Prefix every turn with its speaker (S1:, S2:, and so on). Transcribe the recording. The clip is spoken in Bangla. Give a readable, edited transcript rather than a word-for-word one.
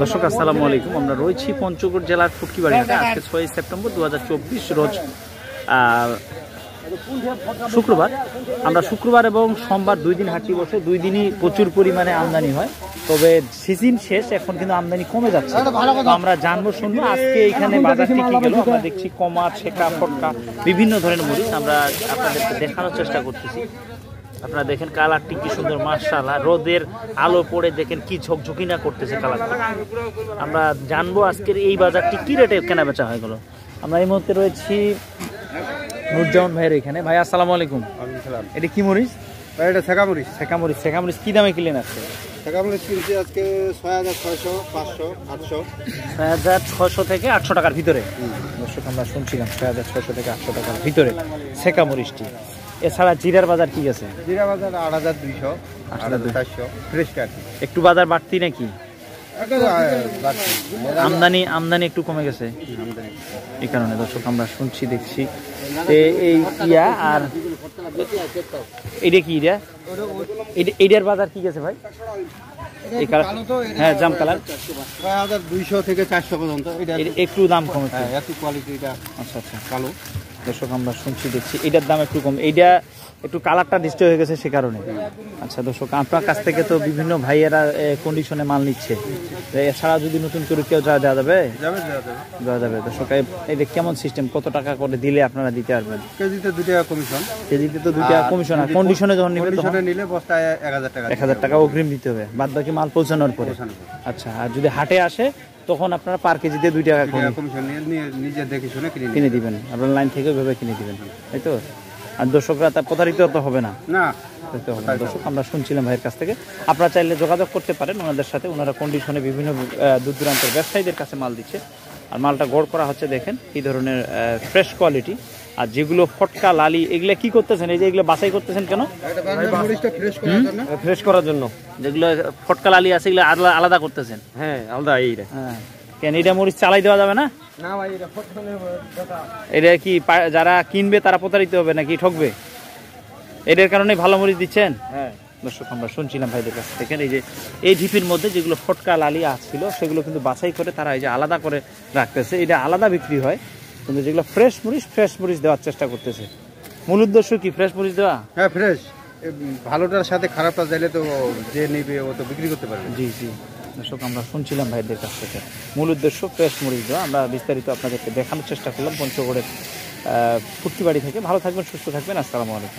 S1: দর্শক আসসালামু আলাইকুম। আমরা রয়েছি পঞ্চগড় জেলার ফুটকিবাড়ি হাটে। আজকে 6 সেপ্টেম্বর 2024 রোজ শুক্রবার। আমরা শুক্রবার এবং সোমবার দুই দিন হাটটি বসে, দুই দিনই প্রচুর পরিমাণে আমদানি হয়। তবে সিজন শেষ, এখন কিন্তু আমদানি কমে যাচ্ছে। আমরা জানবো শুনবো আজকে এখানে বাজারটি কি গেল। আমরা দেখছি কমা, ছেকা, ফটকা বিভিন্ন ধরনের মরিচ আমরা আপনাদেরকে দেখানোর চেষ্টা করতেছি। আপনারা দেখেন কালারটি কি সুন্দর, মাশাআল্লাহ। রোদের আলো পড়ে দেখেন কি ঝকঝকি না করতেছে কালারটা। আমরা জানবো আজকের এই বাজারটি কি রেটে কেনা বেচা হয়ে গেল। আমরা এই মুহূর্তে রয়েছি নুরজামান ভাইয়ের এখানে। ভাই আসসালামু আলাইকুম। এটা কি মরিচ?
S2: এটা ছেকা মরিচ।
S1: ছেকা মরিচ। ছেকা মরিচ কি দামে কিনলেন আজকে?
S2: ছেকা মরিচ কিনছি আজকে 6600, 500, 800।
S1: 6600 থেকে 800 টাকার ভিতরে। দর্শক আমরা শুনছিলাম 6600 থেকে 800 টাকার ভিতরে ছেকা মরিচটি। এছাড়া জিরার বাজার কি আছে?
S2: জিরা বাজার 8200, 8400 ফ্রেশ কাট।
S1: একটু বাজার বাড়তি নাকি? আমদানি একটু কমে গেছে এই কারণে। দর্শক আমরা শুনছি, দেখছি এই ইয়া। আর এটা কি এইটার বাজার কি গেছে ভাই? এই কালার, হ্যাঁ জাম কালার
S2: 6200 থেকে 400 পর্যন্ত। এটা
S1: একটু দাম কমেছে,
S2: এত কোয়ালিটি। এটা
S1: আচ্ছা আচ্ছা
S2: কালো।
S1: দর্শক আমরা শুনছি, দেখছি এটার দাম একটু কম। এইটা একটু কালারটা ডিস্টার্ব হয়ে গেছে সে কারণে। আচ্ছা দর্শক, আপনার কাছ থেকে তো বিভিন্ন ভাইয়েরা কন্ডিশনে মাল নিচ্ছে। এছাড়া যদি নতুন করে কেউ দেওয়া যাবে? দেওয়া যাবে। দর্শক এটা কেমন সিস্টেম, কত টাকা করে দিলে আপনারা দিতে পারবেন?
S2: কেজিতে 2 টাকা কমিশন।
S1: কেজিতে তো 2 টাকা কমিশন। আর কন্ডিশনে যখন নিবে,
S2: কন্ডিশনে নিলে বস্তায় 1000 টাকা।
S1: 1000 টাকা অগ্রিম দিতে হবে, বাদ বাকি মাল পৌঁছানোর পরে। আচ্ছা, আর যদি হাটে আসে তখন আপনারা পার কেজিতে 2 টাকা
S2: কমিশন নিয়ে নিজে দেখে শুনে
S1: কিনে দিবেন। আপনার লাইন থেকে ওইভাবে কিনে দিবেন, তাই তো? আর দর্শকরা তার প্রতারিত তো হবে না। দর্শক আমরা শুনছিলাম ভাইয়ের কাছ থেকে। আপনারা চাইলে যোগাযোগ করতে পারেন ওনাদের সাথে। ওনারা কন্ডিশনে বিভিন্ন দূর দূরান্তের ব্যবসায়ীদের কাছে মাল দিচ্ছে। আর মালটা গড় করা হচ্ছে, দেখেন কি ধরনের ফ্রেশ কোয়ালিটি। আর যেগুলো ফটকা, লালি, এগুলো কি করতেছেন? এই যে এগুলো বাছাই করতেছেন কেন?
S2: ফ্রেশ করার জন্য।
S1: যেগুলো ফটকা, লালি আছে এগুলো আলাদা করতেছেন?
S2: হ্যাঁ আলাদা। এইটা
S1: হ্যাঁ, কেন এটা মরিচ চালাই দেওয়া যাবে না?
S2: না ভাই,
S1: এটা কি যারা কিনবে তারা প্রতারিত হবে নাকি ঠকবে? এটার কারণে ভালো মরিচ দিচ্ছেন?
S2: হ্যাঁ
S1: দর্শক আমরা শুনছিলাম ভাইদের কাছ থেকে। এই যে এই ঢিপির মধ্যে যেগুলো ফটকা, লালি আসছিল সেগুলো কিন্তু বাছাই করে তারা এই যে আলাদা করে রাখতেছে। এটা আলাদা বিক্রি হয়, কিন্তু যেগুলো ফ্রেশ মরিচ দেওয়ার চেষ্টা করতেছে। মূল উদ্দেশ্য কি ফ্রেশ মরিচ দেওয়া?
S2: হ্যাঁ ফ্রেশ। ভালোটার সাথে খারাপটা চাইলে তো যে নেবে ও তো বিক্রি করতে পারবে।
S1: জি জি। দর্শক আমরা শুনছিলাম ভাইদের কাছ থেকে মূল উদ্দেশ্য ফ্রেশ মরিচ দেওয়া। আমরা বিস্তারিত আপনাদেরকে দেখানোর চেষ্টা করলাম পঞ্চগড়ের ফুটকিবাড়ি থেকে। ভালো থাকবেন, সুস্থ থাকবেন। আসসালামু আলাইকুম।